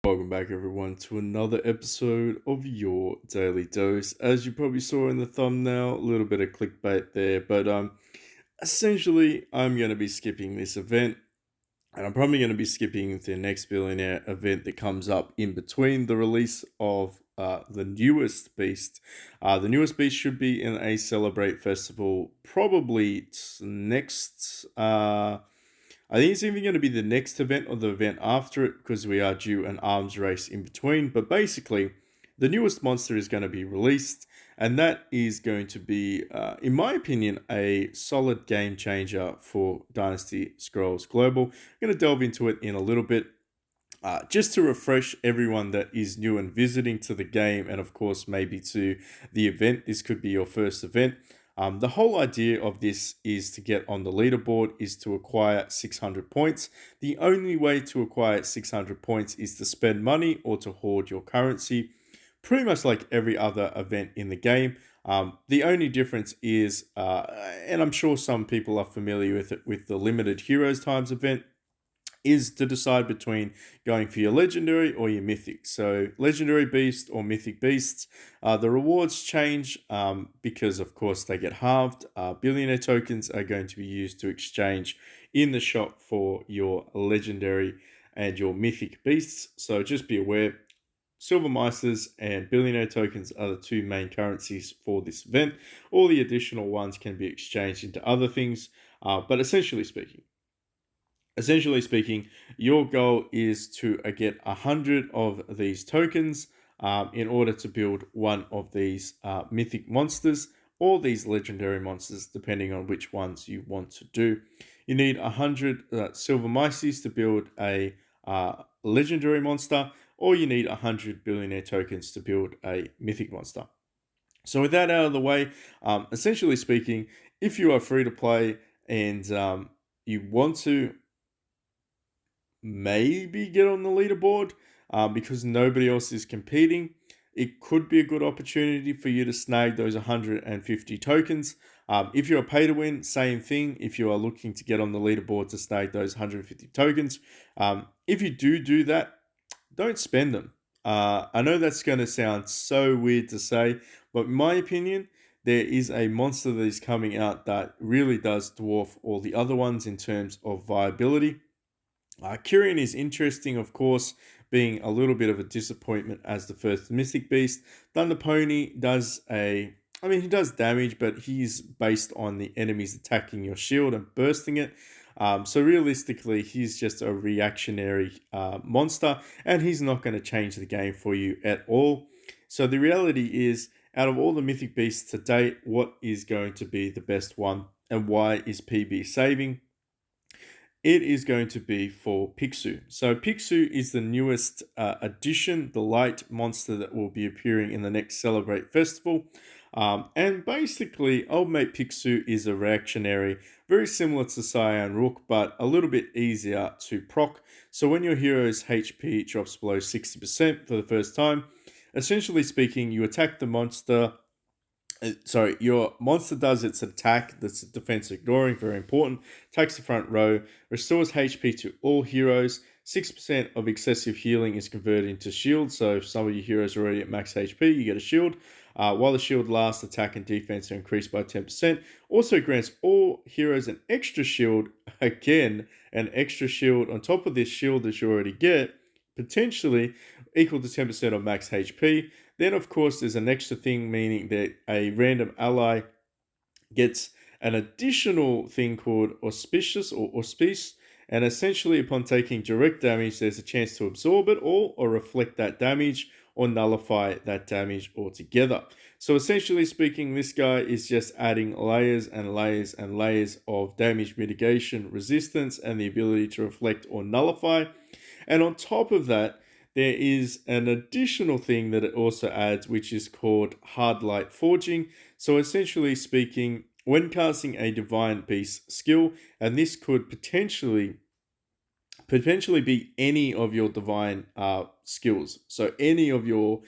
Welcome back, everyone, to another episode of your Daily Dose. As you probably saw in the thumbnail, a little bit of clickbait there, but essentially, I'm going to be skipping this event, and I'm probably going to be skipping the next Billionaire event that comes up in between the release of the newest beast. The newest beast should be in a Celebrate festival, probably next. I think it's even going to be the next event or the event after it because we are due an arms race in between. But basically, the newest monster is going to be released, and that is going to be, in my opinion, a solid game changer for Dynasty Scrolls Global. I'm going to delve into it in a little bit. Just to refresh everyone that is new and visiting to the game, and of course, maybe to the event, this could be your first event. The whole idea of this is to get on the leaderboard, is to acquire 600 points. The only way to acquire 600 points is to spend money or to hoard your currency, pretty much like every other event in the game. The only difference is, and I'm sure some people are familiar with it, with the limited heroes times event, is to decide between going for your legendary or your mythic. So legendary beast or mythic beasts, the rewards change because of course they get halved. Billionaire tokens are going to be used to exchange in the shop for your legendary and your mythic beasts. So just be aware, silver mices and billionaire tokens are the two main currencies for this event. All the additional ones can be exchanged into other things, but essentially speaking, your goal is to get 100 of these tokens in order to build one of these mythic monsters or these legendary monsters, depending on which ones you want to do. You need 100 silver myces to build a legendary monster, or you need 100 billionaire tokens to build a mythic monster. So with that out of the way, essentially speaking, if you are free to play and you want to maybe get on the leaderboard because nobody else is competing, it could be a good opportunity for you to snag those 150 tokens. If you're a pay to win, same thing. If you are looking to get on the leaderboard to snag those 150 tokens, if you do that, don't spend them. I know that's going to sound so weird to say, but in my opinion, there is a monster that is coming out that really does dwarf all the other ones in terms of viability. Kyrian is interesting, of course, being a little bit of a disappointment as the first Mystic Beast. Thunder Pony he does damage, but he's based on the enemies attacking your shield and bursting it. So realistically, he's just a reactionary monster, and he's not going to change the game for you at all. So the reality is, out of all the Mythic Beasts to date, what is going to be the best one, and why is PB saving? It is going to be for Pixu. So Pixu is the newest addition, the light monster that will be appearing in the next Celebrate Festival. And basically, Old Mate Pixu is a reactionary, very similar to Cyan Rook, but a little bit easier to proc. So when your hero's HP drops below 60% for the first time, essentially speaking, you attack the monster. Your monster does its attack, that's defense ignoring, very important. Attacks the front row, restores HP to all heroes. 6% of excessive healing is converted into shield. So if some of your heroes are already at max HP, you get a shield. While the shield lasts, attack and defense are increased by 10%. Also grants all heroes an extra shield. Again, an extra shield on top of this shield that you already get, potentially equal to 10% of max HP. Then, of course, there's an extra thing, meaning that a random ally gets an additional thing called auspicious or auspice. And essentially, upon taking direct damage, there's a chance to absorb it all or reflect that damage or nullify that damage altogether. So essentially speaking, this guy is just adding layers and layers and layers of damage mitigation, resistance, and the ability to reflect or nullify. And on top of that, there is an additional thing that it also adds, which is called Hard Light Forging. So essentially speaking, when casting a Divine Beast skill, and this could potentially be any of your divine skills. So any of your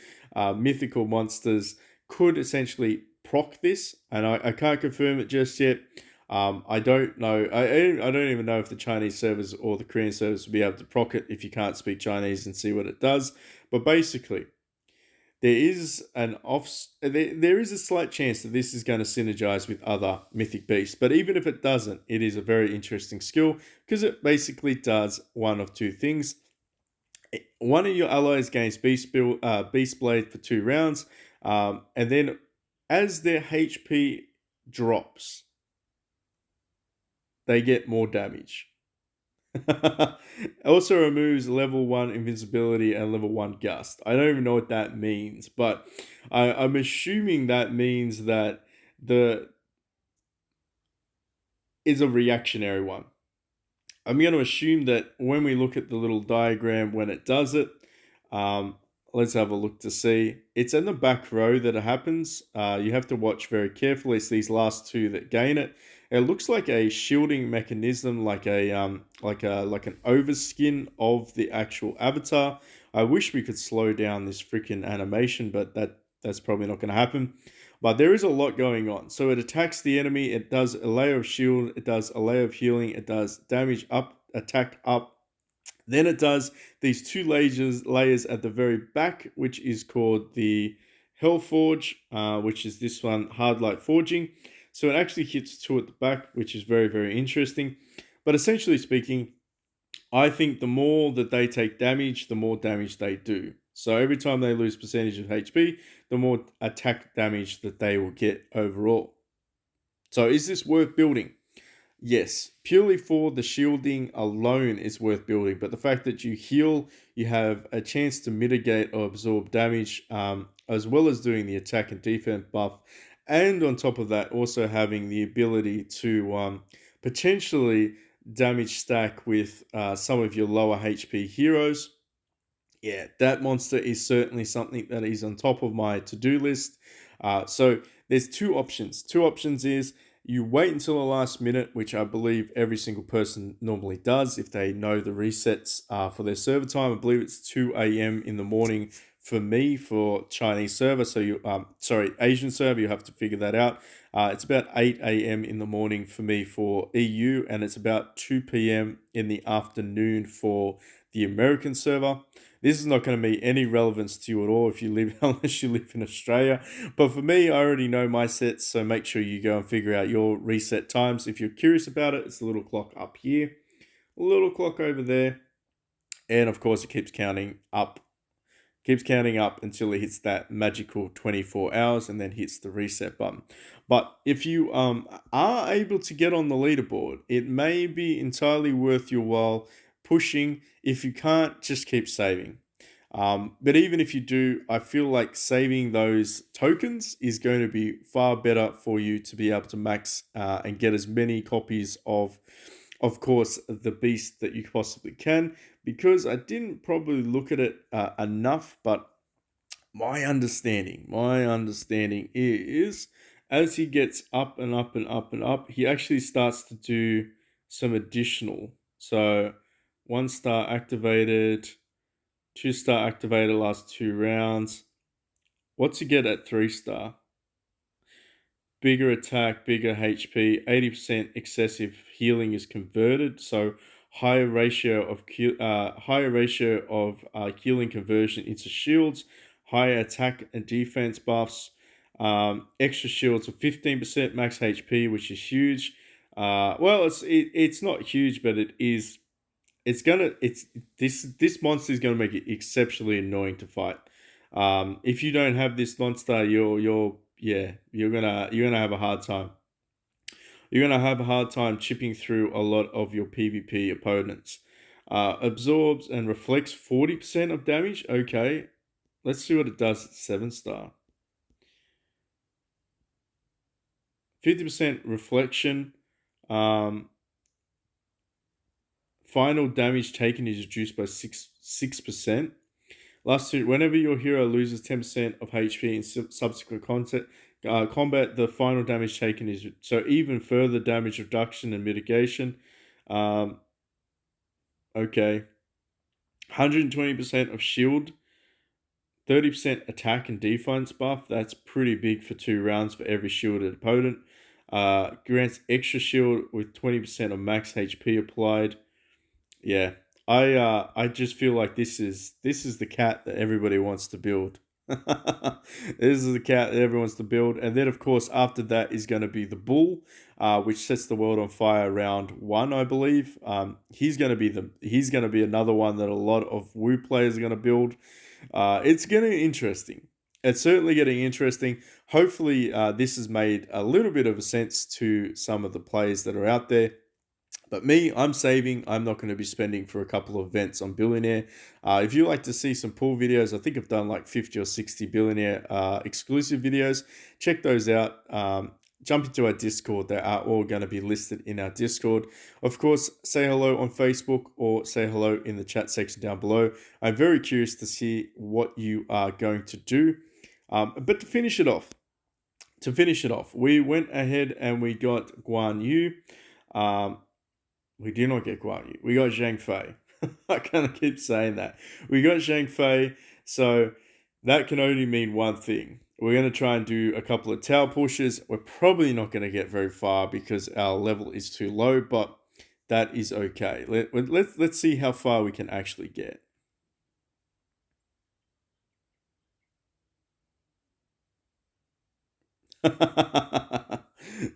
mythical monsters could essentially proc this, and I can't confirm it just yet. I don't know. I don't even know if the Chinese servers or the Korean servers will be able to proc it if you can't speak Chinese and see what it does. But basically, there is a slight chance that this is going to synergize with other mythic beasts. But even if it doesn't, it is a very interesting skill because it basically does one of two things. One of your allies gains Beast Blade for 2 rounds, and then as their HP drops, they get more damage. Also removes level 1 invincibility and level 1 gust. I don't even know what that means, but I'm assuming that means that the is a reactionary one. I'm going to assume that when we look at the little diagram when it does it, um, let's have a look to see. It's in the back row that it happens. You have to watch very carefully. It's these last two that gain it. It looks like a shielding mechanism, like an overskin of the actual avatar. I wish we could slow down this freaking animation, but that's probably not going to happen. But there is a lot going on. So it attacks the enemy. It does a layer of shield. It does a layer of healing. It does damage up, attack up. Then it does these two layers at the very back, which is called the Hell Forge, which is this one, Hard Light Forging. So it actually hits two at the back, which is very, very interesting. But essentially speaking, I think the more that they take damage, the more damage they do. So every time they lose percentage of HP, the more attack damage that they will get overall. So is this worth building? Yes, purely for the shielding alone is worth building, but the fact that you heal, you have a chance to mitigate or absorb damage, as well as doing the attack and defense buff, and on top of that, also having the ability to potentially damage stack with some of your lower HP heroes. Yeah, that monster is certainly something that is on top of my to-do list. So there's two options. Two options is you wait until the last minute, which I believe every single person normally does if they know the resets for their server time. I believe it's 2 a.m. in the morning for me for Chinese server. So Asian server, you have to figure that out. It's about 8 a.m. in the morning for me for EU, and it's about 2 p.m. in the afternoon for the American server. This is not going to be any relevance to you at all if you live unless you live in Australia. But for me, I already know my sets, so make sure you go and figure out your reset times. If you're curious about it, it's a little clock up here, a little clock over there, and of course it keeps counting up until it hits that magical 24 hours and then hits the reset button. But if you are able to get on the leaderboard, it may be entirely worth your while pushing. If you can't, just keep saving. But even if you do, I feel like saving those tokens is going to be far better for you to be able to max and get as many copies of course, the beast that you possibly can, because I didn't probably look at it enough, but my understanding is as he gets up and up and up and up, he actually starts to do some additional. So 1 star activated, 2 star activated last 2 rounds. What's he get at 3 star? Bigger attack, bigger HP, 80% excessive healing is converted. So higher ratio of healing conversion into shields, higher attack and defense buffs, extra shields of 15% max HP, which is huge. It's not huge, but it is. It's this monster is gonna make it exceptionally annoying to fight. If you don't have this monster, you're gonna have a hard time. You're gonna have a hard time chipping through a lot of your PvP opponents. Absorbs and reflects 40% of damage. Okay, let's see what it does at 7 star. 50% reflection. Final damage taken is reduced by 6%. Last two, whenever your hero loses 10% of HP in subsequent combat, the final damage taken is so even further damage reduction and mitigation. Okay, 120% of shield, 30% attack and defense buff. That's pretty big for 2 rounds for every shielded opponent. Grants extra shield with 20% of max HP applied. Yeah, I just feel like this is the cat that everybody wants to build. This is the cat that everyone wants to build, and then of course after that is going to be the bull, which sets the world on fire round one, I believe. He's going to be another one that a lot of Woo players are going to build. It's getting interesting. It's certainly getting interesting. Hopefully, this has made a little bit of a sense to some of the players that are out there. But me, I'm saving. I'm not going to be spending for a couple of events on Billionaire. If you like to see some pool videos, I think I've done like 50 or 60 Billionaire exclusive videos. Check those out. Jump into our Discord. They are all going to be listed in our Discord. Of course, say hello on Facebook or say hello in the chat section down below. I'm very curious to see what you are going to do. But to finish it off, we went ahead and we got Guan Yu. Um, we did not get Guan Yu. We got Zhang Fei. I kind of keep saying that. We got Zhang Fei, so that can only mean one thing. We're going to try and do a couple of tower pushes. We're probably not going to get very far because our level is too low, but that is okay. Let's see how far we can actually get.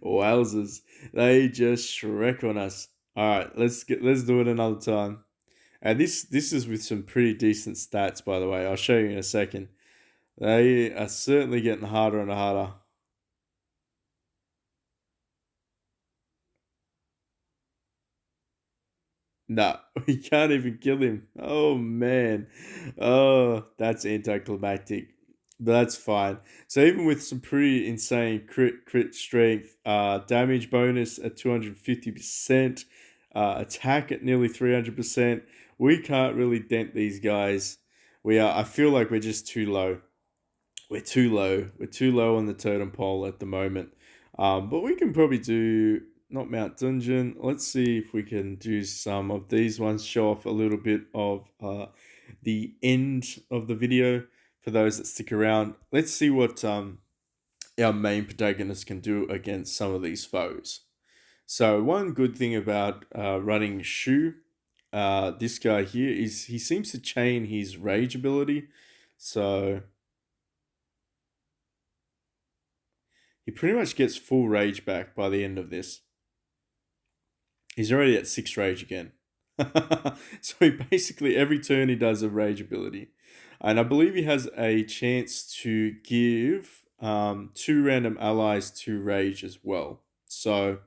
Wowzers. They just Shrek on us. Alright, let's do it another time. And this is with some pretty decent stats, by the way. I'll show you in a second. They are certainly getting harder and harder. No, we can't even kill him. Oh man. Oh, that's anticlimactic. But that's fine. So even with some pretty insane crit strength, damage bonus at 250%, attack at nearly 300%, we can't really dent these guys. I feel like we're just too low. We're too low. We're too low on the totem pole at the moment. But we can probably do not Mount Dungeon. Let's see if we can do some of these ones. Show off a little bit of the end of the video for those that stick around. Let's see what our main protagonist can do against some of these foes. So one good thing about running Shu, this guy here, is he seems to chain his rage ability. So he pretty much gets full rage back by the end of this. He's already at 6 rage again. So he basically, every turn he does a rage ability. And I believe he has a chance to give 2 random allies 2 rage as well. So,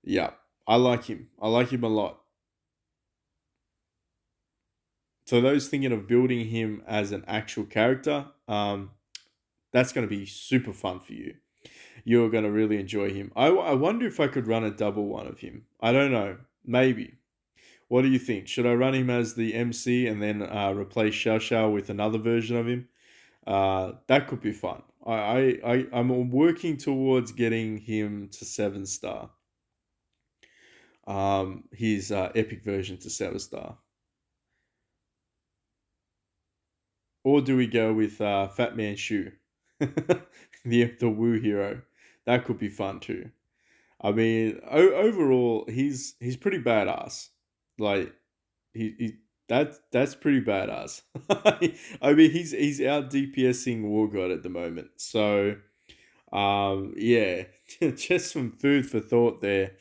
yeah, I like him. I like him a lot. So those thinking of building him as an actual character, that's going to be super fun for you. You're going to really enjoy him. I wonder if I could run a double one of him. I don't know. Maybe. What do you think? Should I run him as the MC and then replace Xiao Xiao with another version of him? That could be fun. I'm working towards getting him to 7 star. His epic version to 7 star. Or do we go with Fat Man Shu, the Woo hero? That could be fun too. I mean, overall, he's pretty badass. Like he that's pretty badass. I mean, he's out DPSing War God at the moment. So, yeah, just some food for thought there.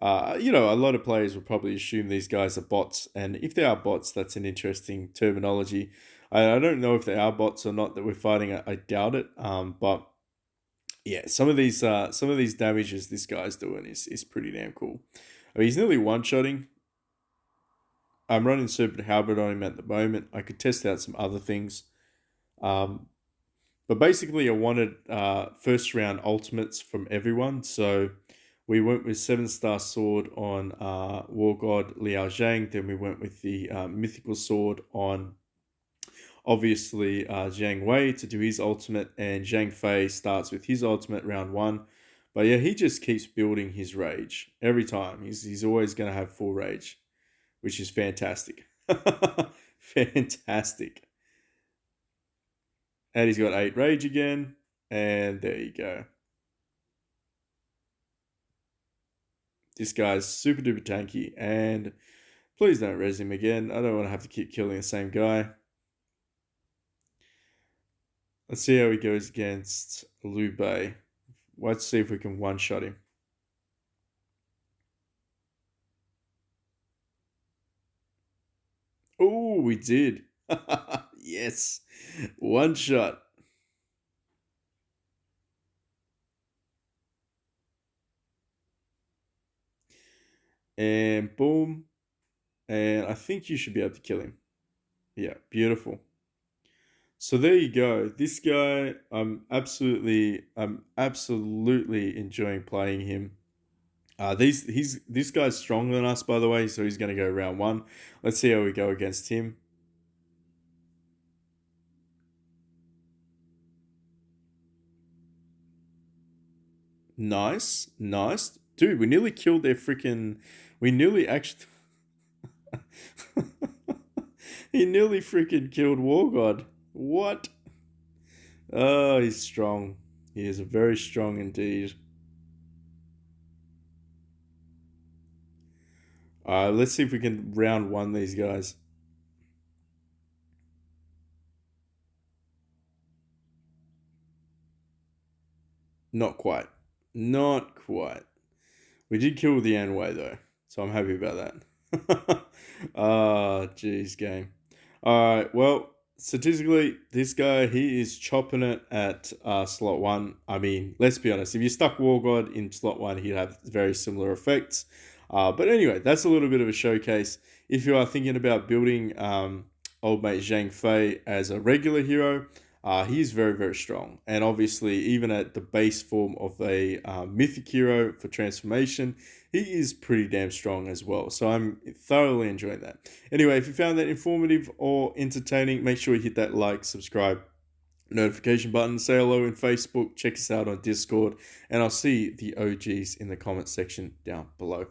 A lot of players will probably assume these guys are bots, and if they are bots, that's an interesting terminology. I don't know if they are bots or not that we're fighting. I doubt it. But yeah, some of these damages this guy's doing is pretty damn cool. I mean, he's nearly one-shotting. I'm running Serpent Halberd on him at the moment. I could test out some other things. Um, but basically, I wanted first round ultimates from everyone. So we went with 7 star sword on War God Liao Zhang. Then we went with the mythical sword on obviously Zhang Wei to do his ultimate. And Zhang Fei starts with his ultimate round one. But yeah, he just keeps building his rage every time. He's always going to have full rage, which is fantastic. Fantastic. And he's got 8 rage again. And there you go. This guy's super duper tanky, and please don't res him again. I don't want to have to keep killing the same guy. Let's see how he goes against Liu Bei. Let's see if we can one-shot him. Oh, we did. Yes. One shot. And boom. And I think you should be able to kill him. Yeah, beautiful. So there you go. This guy, I'm absolutely enjoying playing him. This guy's stronger than us, by the way, so he's going to go round one. Let's see how we go against him. Nice, nice, dude. We nearly killed their freaking. We nearly actually. He nearly freaking killed War God. What? Oh, he's strong. He is very strong indeed. Let's see if we can round one these guys. Not quite. Not quite. We did kill the Anway though, so I'm happy about that. Ah, jeez, game. All right, well, statistically, this guy he is chopping it at slot one. I mean, let's be honest. If you stuck War God in slot one, he'd have very similar effects. But anyway, that's a little bit of a showcase. If you are thinking about building old mate Zhang Fei as a regular hero, he's very, very strong. And obviously, even at the base form of a mythic hero for transformation, he is pretty damn strong as well. So I'm thoroughly enjoying that. Anyway, if you found that informative or entertaining, make sure you hit that like, subscribe, notification button, say hello in Facebook, check us out on Discord, and I'll see the OGs in the comment section down below.